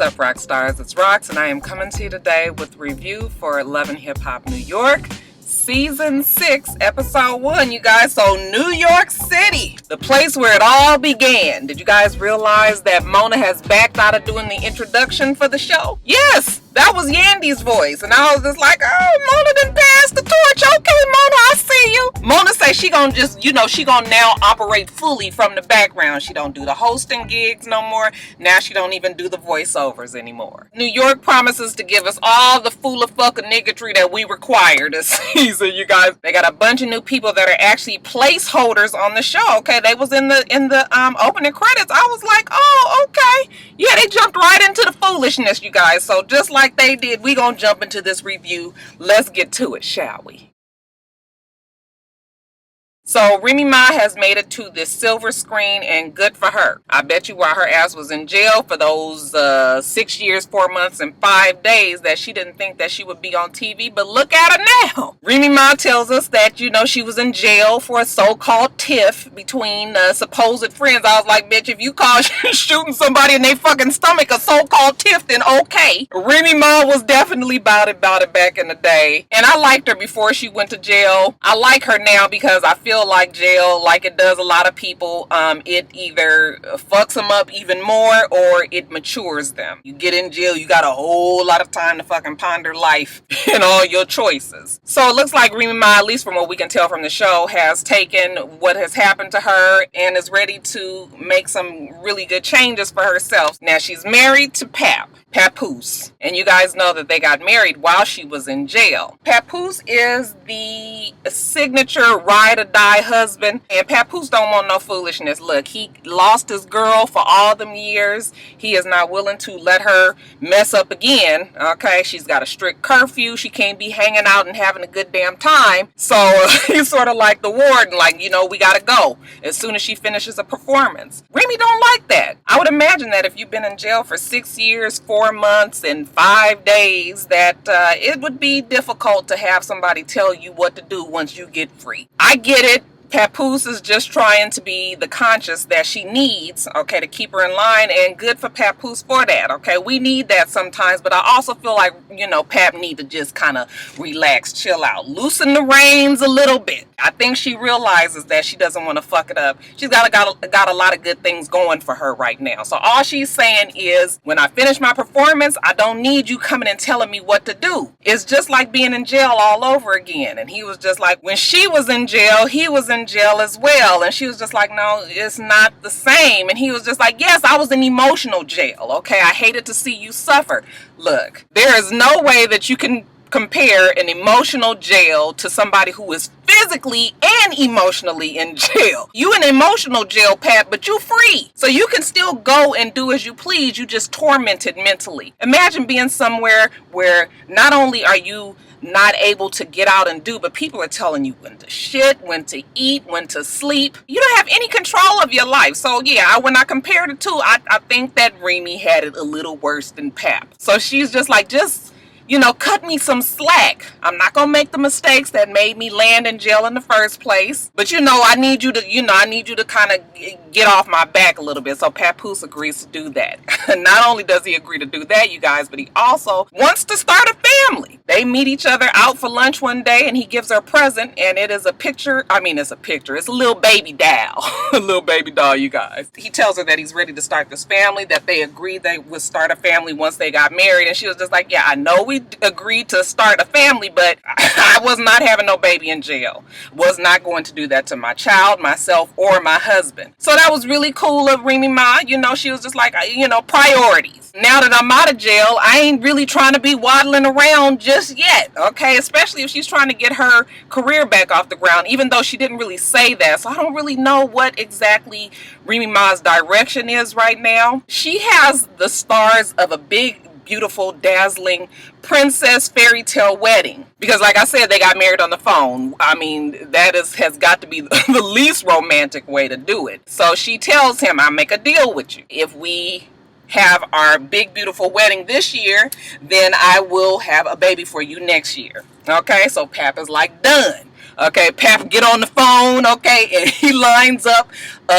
What's up, Roxstars? It's Rox, and I am coming to you today with a review for Love and Hip Hop New York, Season 6, Episode 1, you guys. So, New York City, the place where it all began. Did you guys realize that Mona has backed out of doing the introduction for the show? Yes! That was Yandy's voice, and I was just like, oh, Mona done passed the torch. Okay, Mona, I see you. Mona say she gonna just, she gonna now operate fully from the background. She don't do the hosting gigs no more. Now she don't even do the voiceovers anymore. New York promises to give us all the fucking niggatry that we require this season, you guys. They got a bunch of new people that are actually placeholders on the show. Okay, they was in the opening credits. I was like, oh, okay. Yeah, they jumped right into the foolishness, you guys. So just like they did, we gonna jump into this review. Let's get to it, shall we? So Remy Ma has made it to the silver screen, and good for her. I bet you while her ass was in jail for those 6 years, 4 months, and 5 days that she didn't think that she would be on TV, but look at her now. Remy Ma tells us that, she was in jail for a so-called tiff between supposed friends. I was like, bitch, if you call shooting somebody in their fucking stomach a so-called tiff, then okay. Remy Ma was definitely about it back in the day, and I liked her before she went to jail. I like her now because I feel like jail, like it does a lot of people, it either fucks them up even more or it matures them. You get in jail, you got a whole lot of time to fucking ponder life and all your choices. So it looks like Remy Ma, at least from what we can tell from the show, has taken what has happened to her and is ready to make some really good changes for herself. Now she's married to Papoose, and you guys know that they got married while she was in jail. Papoose is the signature ride or die husband, and Papoose don't want no foolishness. Look, he lost his girl for all them years. He is not willing to let her mess up again. Okay, she's got a strict curfew. She can't be hanging out and having a good damn time. So he's sort of like the warden, like, we gotta go as soon as she finishes a performance. Remy don't like that. I would imagine that if you've been in jail for 6 years, 4 months, and 5 days, that it would be difficult to have somebody tell you what to do once you get free. I get it. Papoose is just trying to be the conscience that she needs, okay, to keep her in line, and good for Papoose for that, okay? We need that sometimes, but I also feel like, Pap need to just kind of relax, chill out, loosen the reins a little bit. I think she realizes that she doesn't want to fuck it up. She's got a lot of good things going for her right now. So all she's saying is, when I finish my performance, I don't need you coming and telling me what to do. It's just like being in jail all over again. And he was just like, when she was in jail, he was in jail as well. And she was just like, no, it's not the same. And he was just like, yes, I was in emotional jail. Okay, I hated to see you suffer. Look, there is no way that you can compare an emotional jail to somebody who is physically and emotionally in jail. You in emotional jail, Pat, but you free. So you can still go and do as you please. You just tormented mentally. Imagine being somewhere where not only are you not able to get out and do, but people are telling you when to shit, when to eat, when to sleep. You don't have any control of your life. So yeah, when I compared the two, I think that Remy had it a little worse than Pap. So she's just like, cut me some slack. I'm not going to make the mistakes that made me land in jail in the first place. But I need you to kind of get off my back a little bit. So Papoose agrees to do that. Not only does he agree to do that, you guys, but he also wants to start a family. They meet each other out for lunch one day, and he gives her a present, and it is a picture. It's a little baby doll. A little baby doll, you guys. He tells her that he's ready to start this family, that they agreed they would start a family once they got married. And she was just like, yeah, I know we agreed to start a family, but I was not having no baby in jail. Was not going to do that to my child, myself, or my husband. So that was really cool of Remy Ma. She was just like, priorities. Now that I'm out of jail, I ain't really trying to be waddling around just yet, okay? Especially if she's trying to get her career back off the ground, even though she didn't really say that. So I don't really know what exactly Remy Ma's direction is right now. She has the stars of a big, beautiful, dazzling princess fairy tale wedding, because like I said, they got married on the phone. That has got to be the least romantic way to do it. So she tells him, I'll make a deal with you. If we have our big beautiful wedding this year, then I will have a baby for you next year. Okay, so Pap is like, done. Okay, Pap get on the phone, okay, and he lines up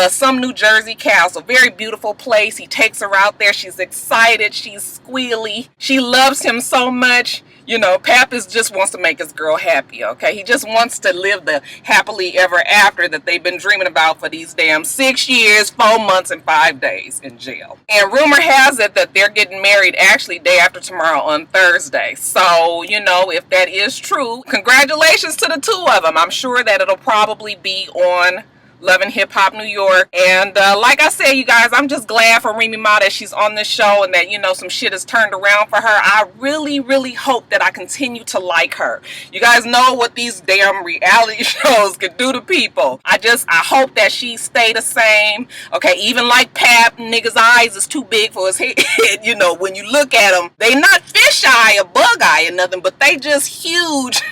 some New Jersey castle. Very beautiful place. He takes her out there. She's excited. She's squealy. She loves him so much. You know, Papoose just wants to make his girl happy, okay? He just wants to live the happily ever after that they've been dreaming about for these damn 6 years, 4 months, and 5 days in jail. And rumor has it that they're getting married actually day after tomorrow on Thursday. So, you know, if that is true, congratulations to the two of them. I'm sure that it'll probably be on Love and Hip Hop New York. And like I said, you guys, I'm just glad for Remy Ma that she's on this show and that, you know, some shit has turned around for her. I really, really hope that I continue to like her. You guys know what these damn reality shows can do to people. I hope that she stay the same. Okay, even like Pap, niggas' eyes is too big for his head. You know, when you look at them, they not fish eye or bug eye or nothing, but they just huge.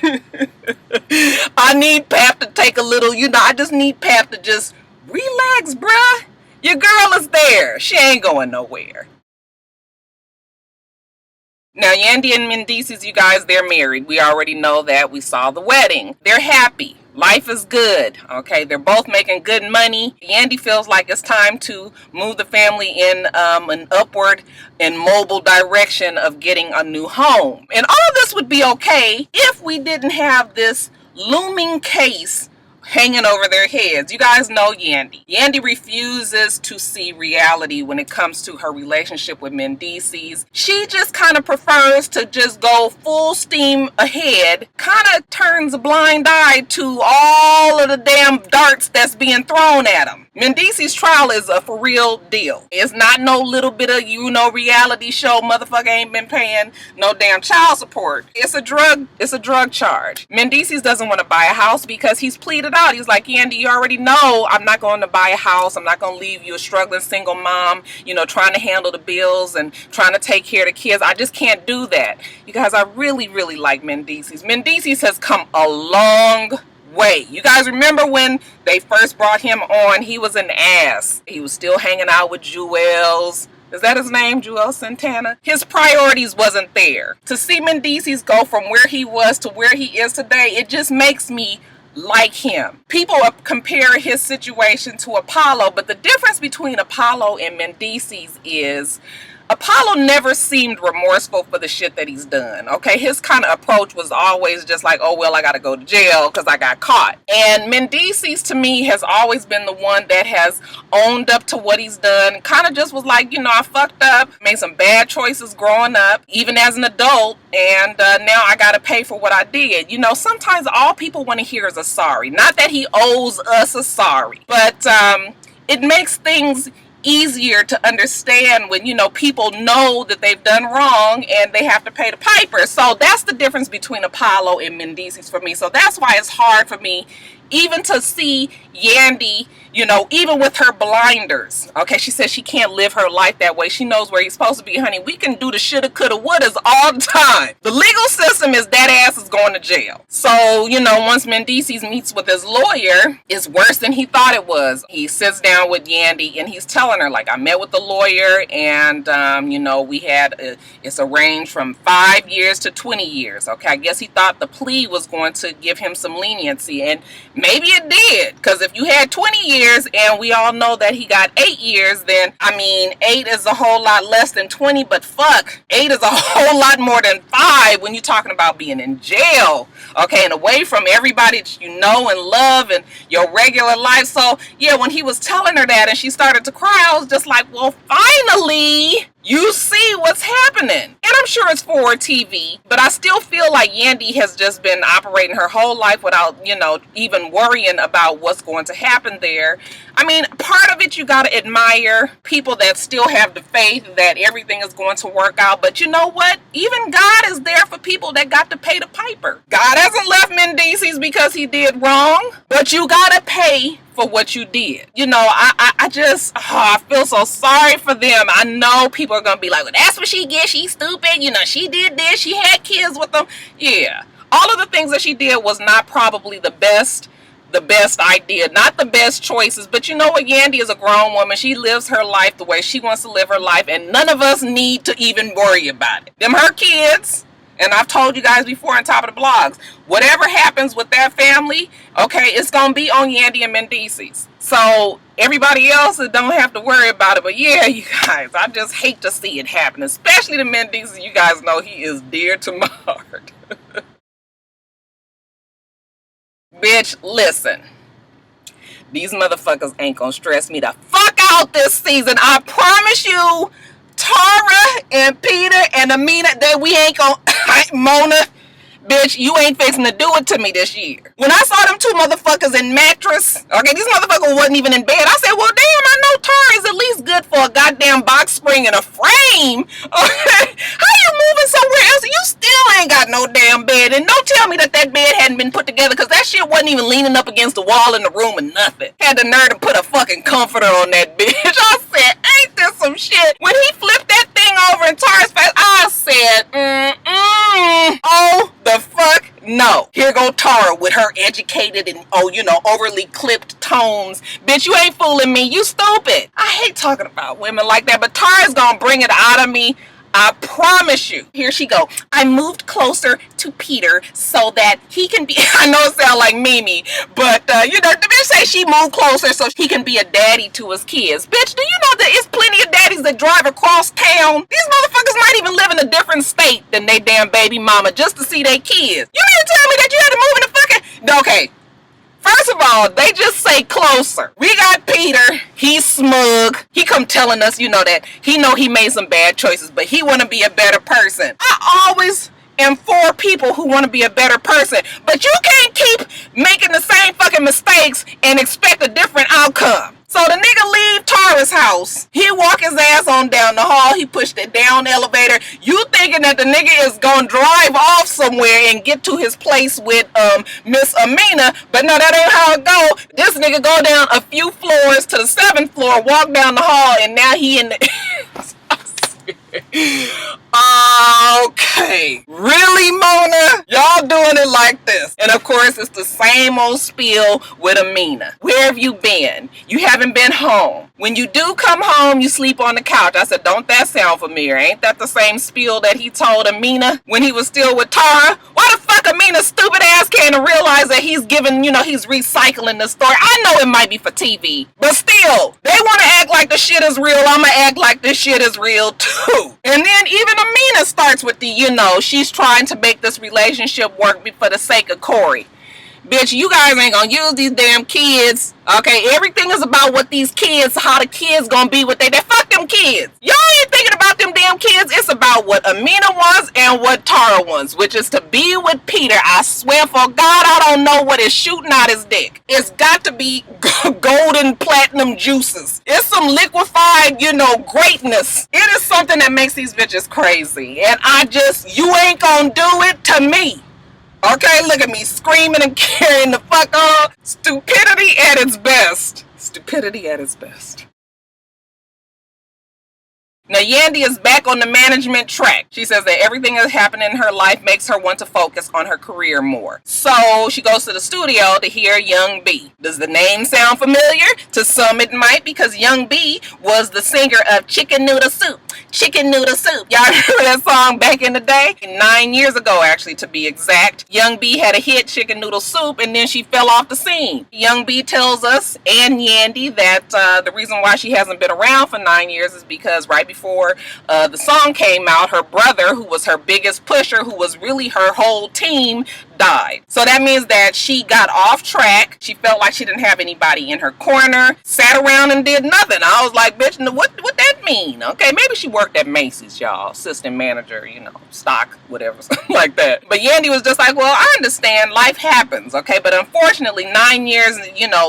I need Pap to take a little, you know, I just need Pap to just relax, bruh. Your girl is there. She ain't going nowhere. Now, Yandy and Mendeecees, you guys, they're married. We already know that. We saw the wedding. They're happy. Life is good. Okay, they're both making good money. Yandy feels like it's time to move the family in an upward and mobile direction of getting a new home. And all of this would be okay if we didn't have this looming case hanging over their heads. You guys know Yandy. Yandy refuses to see reality when it comes to her relationship with Mendeecees. She just kind of prefers to just go full steam ahead, kind of turns a blind eye to all of the damn darts that's being thrown at them. Mendeecees' trial is a for real deal. It's not no little bit of, you know, reality show. Motherfucker ain't been paying no damn child support. It's a drug charge. Mendeecees doesn't want to buy a house because he's pleaded out. He's like, Yandy, you already know I'm not going to buy a house. I'm not going to leave you a struggling single mom, you know, trying to handle the bills and trying to take care of the kids. I just can't do that. You guys, I really, really like Mendeecees. Mendeecees has come a long way. You guys remember when they first brought him on, he was an ass. He was still hanging out with Jewels. Is that his name? Jewel Santana? His priorities wasn't there. To see Mendeecees go from where he was to where he is today, it just makes me like him. People compare his situation to Apollo, but the difference between Apollo and Mendeecees is Apollo never seemed remorseful for the shit that he's done, okay? His kind of approach was always just like, oh, well, I gotta go to jail because I got caught. And Mendeecees, to me, has always been the one that has owned up to what he's done, kind of just was like, you know, I fucked up, made some bad choices growing up, even as an adult, and now I gotta pay for what I did. You know, sometimes all people want to hear is a sorry. Not that he owes us a sorry, but it makes things easier to understand when, you know, people know that they've done wrong and they have to pay the piper. So that's the difference between Apollo and Mendeecees for me. So that's why it's hard for me even to see Yandy, you know, even with her blinders. Okay, she says she can't live her life that way. She knows where he's supposed to be, honey. We can do the shoulda, coulda, wouldas all the time. The legal system is that ass is going to jail. So, you know, once Mendeecees meets with his lawyer, it's worse than he thought it was. He sits down with Yandy and he's telling her, like, I met with the lawyer and, you know, we had, it's arranged from 5 years to 20 years. Okay, I guess he thought the plea was going to give him some leniency, and maybe it did, because if you had 20 years and we all know that he got 8 years, then, I mean, 8 is a whole lot less than 20, but fuck, 8 is a whole lot more than 5 when you're talking about being in jail, okay, and away from everybody that you know and love and your regular life. So, yeah, when he was telling her that and she started to cry, I was just like, well, finally, you see what's happening. And I'm sure it's for TV, but I still feel like Yandy has just been operating her whole life without, you know, even worrying about what's going to happen there. I mean, part of it, you got to admire people that still have the faith that everything is going to work out. But you know what? Even God is there for people that got to pay the piper. God hasn't left Mendeecees because he did wrong, but you got to pay for what you did. You know, I just, I feel so sorry for them. I know people are going to be like, well, that's what she gets. She's stupid. You know, she did this. She had kids with them. Yeah. All of the things that she did was not probably the best idea, not the best choices. But you know what? Yandy is a grown woman. She lives her life the way she wants to live her life, and none of us need to even worry about it. Them her kids, And I've told you guys before on top of the blogs, whatever happens with that family, okay, it's going to be on Yandy and Mendeecees. So everybody else don't have to worry about it. But yeah, you guys, I just hate to see it happen, especially the Mendeecees. You guys know he is dear to my heart. Bitch, listen. These motherfuckers ain't gonna stress me the fuck out this season. I promise you, Tara and Peter and Amina, that we ain't gonna... Mona, bitch, you ain't fixing to do it to me this year. When I saw them two motherfuckers in mattress, okay, these motherfuckers wasn't even in bed. I said, well, damn, I know Tara is at least good for a goddamn box spring and a frame. Okay, how you moving somewhere else? You still ain't got no damn bed. And don't tell me that that bed hadn't been put together, because that shit wasn't even leaning up against the wall in the room or nothing. Had the nerve to put a fucking comforter on that bitch. I said, ain't this some shit? When he flipped that thing over in Tara's face, I said, oh, the fuck no. Here go Tara with her educated and, overly clipped tones. Bitch, you ain't fooling me. You stupid. I hate talking about women like that, but Tara's gonna bring it out of me. I promise you. Here she go. I moved closer to Peter so that he can be... I know it sounds like Mimi, but, the bitch say she moved closer so he can be a daddy to his kids. Bitch, do you know that it's plenty of daddies that drive across town? These motherfuckers might even live in a different state than they damn baby mama just to see their kids. You mean to tell me that you had to move in the fucking... Okay. First of all, they just say closer. We got Peter. He's smug. He come telling us, that he know he made some bad choices, but he want to be a better person. I always am for people who want to be a better person, but you can't keep making the same fucking mistakes and expect a different outcome. So the nigga leave Tara's house. He walk his ass on down the hall. He pushed it down the elevator. You thinking that the nigga is gonna drive off somewhere and get to his place with Miss Amina, but no, that ain't how it go. This nigga go down a few floors to the 7th floor, walk down the hall, and now he in the... Okay. Really, Mona? Y'all doing it like this. And of course, it's the same old spiel with Amina. Where have you been? You haven't been home. When you do come home, you sleep on the couch. I said, don't that sound familiar? Ain't that the same spiel that he told Amina when he was still with Tara? Why the fuck Amina's stupid ass can't realize that he's giving, he's recycling the story? I know it might be for TV, but still, they want to act like the shit is real. I'ma act like this shit is real too. And then even Amina starts with the, she's trying to make this relationship work for the sake of Corey. Bitch, you guys ain't gonna use these damn kids. Okay, everything is about what these kids, how the kids gonna be with they fuck them kids. Y'all ain't thinking about them damn kids. It's about what Amina wants and what Tara wants, which is to be with Peter. I swear for God, I don't know what is shooting out his dick. It's got to be golden platinum juices. It's some liquefied, greatness. It is something that makes these bitches crazy. And you ain't gonna do it to me. Okay, look at me screaming and carrying the fuck on. Stupidity at its best. Stupidity at its best. Now, Yandy is back on the management track. She says that everything that's happening in her life makes her want to focus on her career more. So she goes to the studio to hear Young B. Does the name sound familiar? To some it might, because Young B was the singer of Chicken Noodle Soup. Chicken Noodle Soup. Y'all remember that song back in the day? 9 years ago, actually, to be exact. Young B had a hit, Chicken Noodle Soup, and then she fell off the scene. Young B tells us, and Yandy, that the reason why she hasn't been around for 9 years is because right before the song came out, her brother, who was her biggest pusher, who was really her whole team, died. So that means that she got off track. She felt like she didn't have anybody in her corner, sat around and did nothing. I was like, bitch, what that mean? Okay, maybe she worked at Macy's, y'all, assistant manager, stock, whatever, something like that. But Yandy was just like, well, I understand, life happens, okay, but unfortunately 9 years,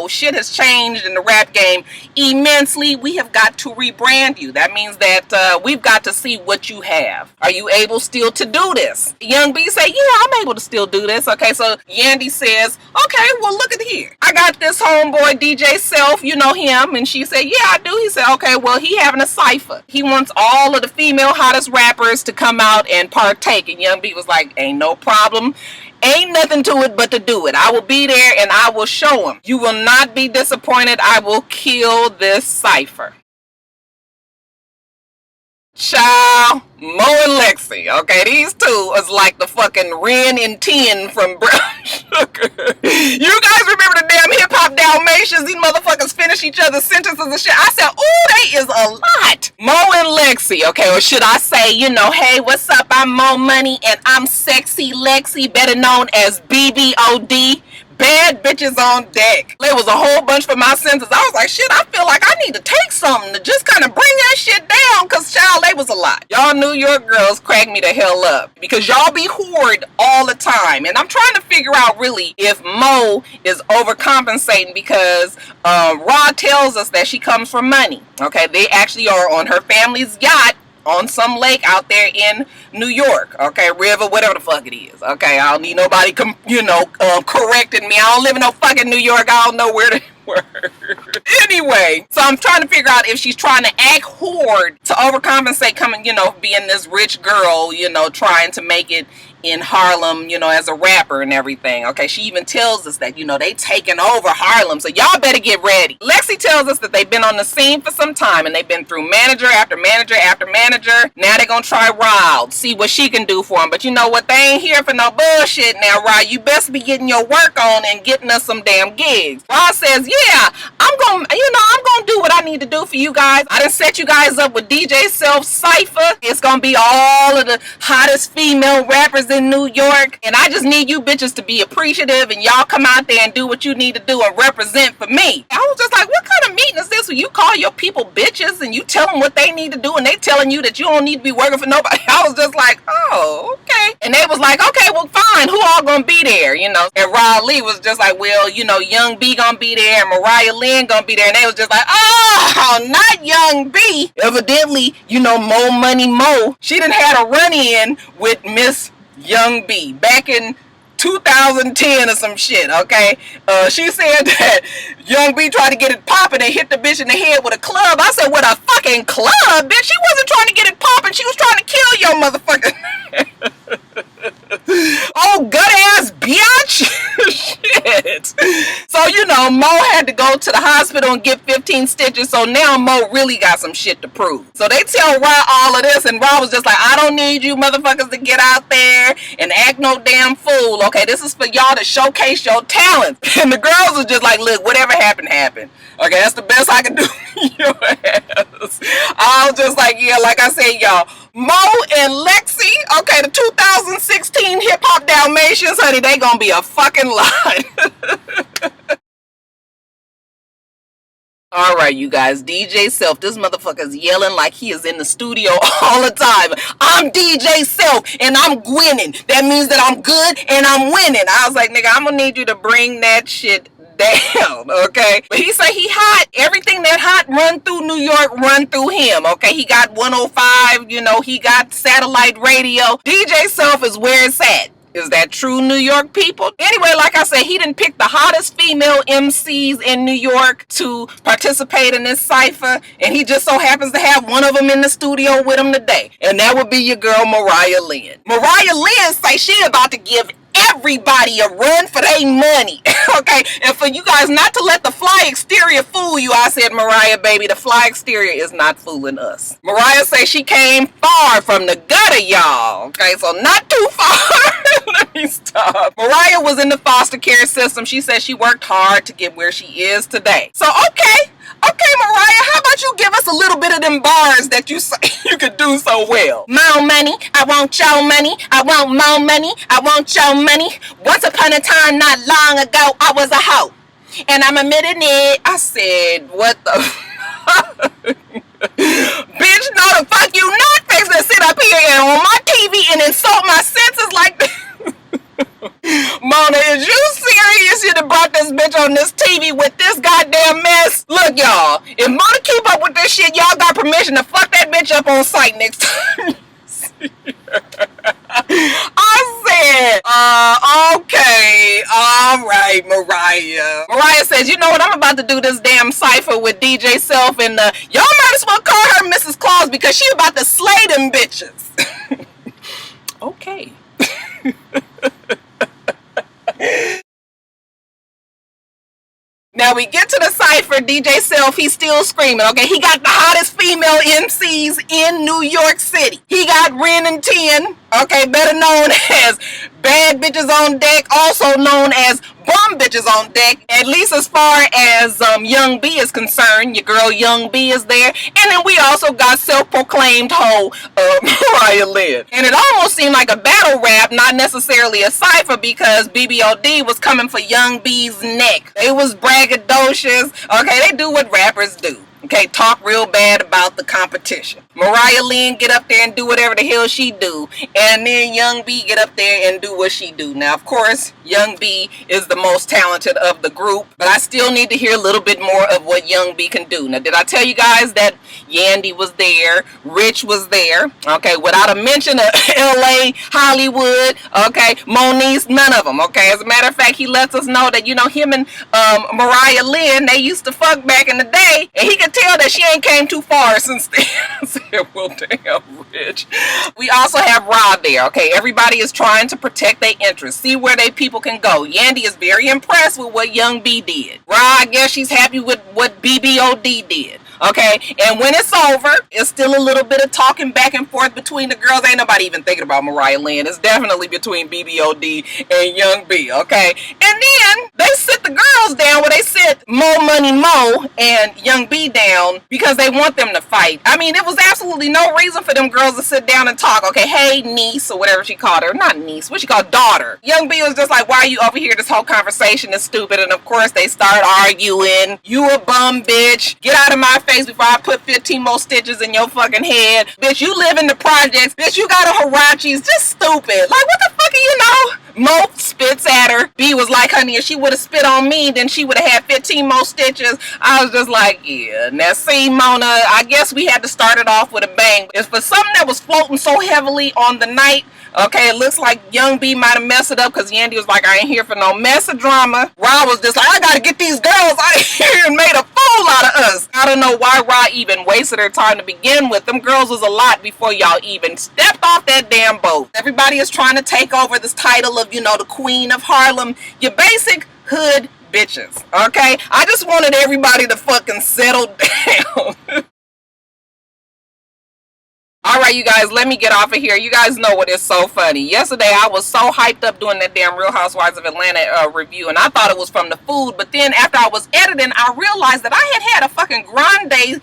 shit has changed in the rap game immensely. We have got to rebrand you. That means that we've got to see what you have. Are you able still to do this? Young B say, yeah, I'm able to still do this. Okay, so Yandy says, okay, well, look at here. I got this homeboy, DJ Self, you know him. And she said, yeah, I do. He said, okay, well, he having a cipher. He wants all of the female hottest rappers to come out and partake. And Young B was like, ain't no problem. Ain't nothing to it but to do it. I will be there and I will show him. You will not be disappointed. I will kill this cipher. Child, Mo and Lexi, okay, these two is like the fucking Ren and Tien from Brown Sugar. You guys remember the damn hip hop Dalmatians? These motherfuckers finish each other's sentences and shit. I said, ooh, they is a lot. Mo and Lexi, okay, or should I say, you know, hey, what's up? I'm Mo Money and I'm Sexy Lexi, better known as BBOD. Bad bitches on deck. There was a whole bunch for my senses. I was like, shit, I feel like I need to take something to just kind of bring that shit down, because child, they was a lot. Y'all New York girls crack me the hell up because y'all be whored all the time. And I'm trying to figure out really if Mo is overcompensating because Rod tells us that she comes from money. Okay, they actually are on her family's yacht on some lake out there in New York, okay, river, whatever the fuck it is, okay. I don't need nobody, correcting me. I don't live in no fucking New York. I don't know where to work. Anyway, so I'm trying to figure out if she's trying to act hoard to overcompensate, coming, being this rich girl, trying to make it in Harlem, as a rapper and everything. Okay, she even tells us that, they taking over Harlem, so y'all better get ready. Lexi tells us that they've been on the scene for some time and they've been through manager after manager after manager. Now they're gonna try Rod, see what she can do for them. But you know what? They ain't here for no bullshit now, Rod. You best be getting your work on and getting us some damn gigs. Rod says, yeah, I'm gonna do what I need to do for you guys. I done set you guys up with DJ Self Cipher. It's gonna be all of the hottest female rappers in New York, and I just need you bitches to be appreciative and y'all come out there and do what you need to do and represent for me. I was just like, what kind of meeting is this where you call your people bitches and you tell them what they need to do and they telling you that you don't need to be working for nobody? I was just like, oh, okay. And they was like, okay, well, fine, who all gonna be there, And Rod Lee was just like, well, Young B gonna be there and Mariah Lynn gonna be there, and they was just like, oh, not Young B. Evidently, Mo Money Mo, she done had a run-in with Miss Young B back in 2010 or some shit, okay? She said that Young B tried to get it popping and hit the bitch in the head with a club. I said, with a fucking club, bitch? She wasn't trying to get it popping. She was trying to kill your motherfucker. Oh, gut ass bitch. Shit. So, Mo had to go to the hospital and get 15 stitches. So now Mo really got some shit to prove. So they tell Rod all of this, and Rod was just like, I don't need you motherfuckers to get out there and act no damn fool. Okay, this is for y'all to showcase your talents. And the girls was just like, look, whatever happened, happened. Okay, that's the best I can do for your ass. I was just like, yeah, like I said, y'all, Mo and Lexi, okay, the 2016 hip hop Dalmatians, honey, they gonna be a fucking lot. All right, you guys, DJ Self, this motherfucker's yelling like he is in the studio all the time. I'm DJ Self and I'm winning. That means that I'm good and I'm winning. I was like, nigga, I'm gonna need you to bring that shit down, okay? But he say he hot. Everything that hot run through New York run through him, okay? He got 105, he got satellite radio. DJ Self is where it's at. Is that true, New York people? Anyway, like I said, he didn't pick the hottest female MCs in New York to participate in this cipher, and he just so happens to have one of them in the studio with him today, and that would be your girl Mariah Lynn. Mariah Lynn say she about to give everybody a run for their money. Okay, and for you guys not to let the fly exterior fool you, I said, Mariah, baby, the fly exterior is not fooling us. Mariah say she came far from the gutter, y'all. Okay, so not too far. Let me stop. Mariah was in the foster care system. She said she worked hard to get where she is today. So okay, Mariah, how about you give us a little bit of them bars that you say you could do so well? More money, I want your money. I want more money, I want your money. Once upon a time, not long ago, I was a hoe, and I'm admitting it. I said, what the bitch, no the fuck you not fixing to sit up here and on my TV and insult my senses like this. Mona, is you serious? You done brought this bitch on this TV with this goddamn mess? Look, y'all, if Mona keep up with this shit, y'all got permission to fuck that bitch up on site next time. I said, okay, all right, Mariah. Mariah says, you know what, I'm about to do this damn cipher with DJ Self, and y'all might as well call her Mrs. Claus because she about to slay them bitches. Okay. Now we get to the Cipher. DJ Self, he's still screaming, okay? He got the hottest female MCs in New York City. He got Ren and 10, okay, better known as Bad Bitches on Deck, also known as Bum Bitches on Deck, at least as far as Young B is concerned. Your girl Young B is there. And then we also got self-proclaimed hoe Mariah Lynn. And it almost seemed like a battle rap, not necessarily a cipher, because BBOD was coming for Young B's neck. It was braggadocious. Okay, they do what rappers do. Okay, talk real bad about the competition. Mariah Lynn get up there and do whatever the hell she do, and then Young B get up there and do what she do. Now, of course, Young B is the most talented of the group, but I still need to hear a little bit more of what Young B can do. Now, did I tell you guys that Yandy was there, Rich was there, okay, without a mention of LA, Hollywood, okay, Moniece, none of them, okay? As a matter of fact, he lets us know that, you know, him and Mariah Lynn, they used to fuck back in the day, and he could tell that she ain't came too far since then. I said, well, damn, Rich. We also have Ra there, okay? Everybody is trying to protect their interests, see where they people can go. Yandy is very impressed with what Young B did. Ra, I guess she's happy with what BBOD did. Okay, and when it's over, it's still a little bit of talking back and forth between the girls. Ain't nobody even thinking about Mariah Lynn. It's definitely between BBOD and Young B, okay? And then they sit the girls down where they sit Mo Money Mo and Young B down because they want them to fight. I mean, it was absolutely no reason for them girls to sit down and talk. Okay, hey, niece, or whatever she called her. Not niece, what she called daughter. Young B was just like, why are you over here? This whole conversation is stupid. And of course, they start arguing. You a bum, bitch. Get out of my face before I put 15 more stitches in your fucking head. Bitch, you live in the projects. Bitch, you got a Hirachis. Just stupid. Like, what the fuck are you know? Mo spits at her. B was like, honey, if she would have spit on me, then she would have had 15 more stitches. I was just like, yeah. Now, see, Mona, I guess we had to start it off with a bang. It's for something that was floating so heavily on the night. Okay, it looks like Young B might have messed it up because Yandy was like, I ain't here for no mess of drama. Ra was just like, I gotta get these girls out of here and made a fool out of us. I don't know why Ra even wasted her time to begin with. Them girls was a lot before y'all even stepped off that damn boat. Everybody is trying to take over this title of, you know, the Queen of Harlem. Your basic hood bitches, okay? I just wanted everybody to fucking settle down. Alright, you guys, let me get off of here. You guys know what is so funny. Yesterday, I was so hyped up doing that damn Real Housewives of Atlanta review, and I thought it was from the food, but then after I was editing, I realized that I had a fucking grande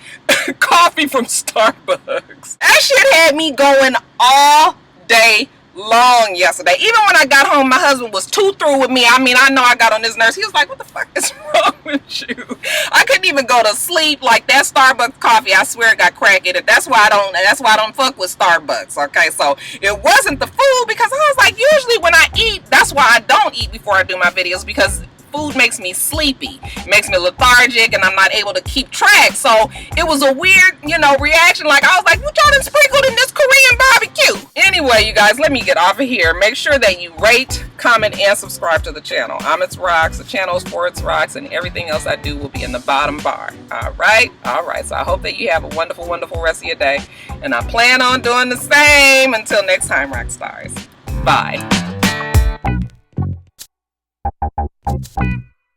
coffee from Starbucks. That shit had me going all day long yesterday. Even when I got home, my husband was too through with me. I mean, I know I got on his nerves. He was like, what the fuck is wrong with you? I couldn't even go to sleep. Like, that Starbucks coffee, I swear it got crack in it. That's why I don't fuck with Starbucks. Okay, so it wasn't the food, because I was like, usually when I eat, that's why I don't eat before I do my videos, because food makes me sleepy, makes me lethargic, and I'm not able to keep track. So it was a weird, you know, reaction. Like, I was like, what y'all done sprinkled in this Korean barbecue? Anyway, you guys, let me get off of here. Make sure that you rate, comment, and subscribe to the channel. I'm itsrox. The channel is for itsrox, and everything else I do will be in the bottom bar. Alright? Alright, so I hope that you have a wonderful, wonderful rest of your day, and I plan on doing the same. Until next time, Roxstars. Bye.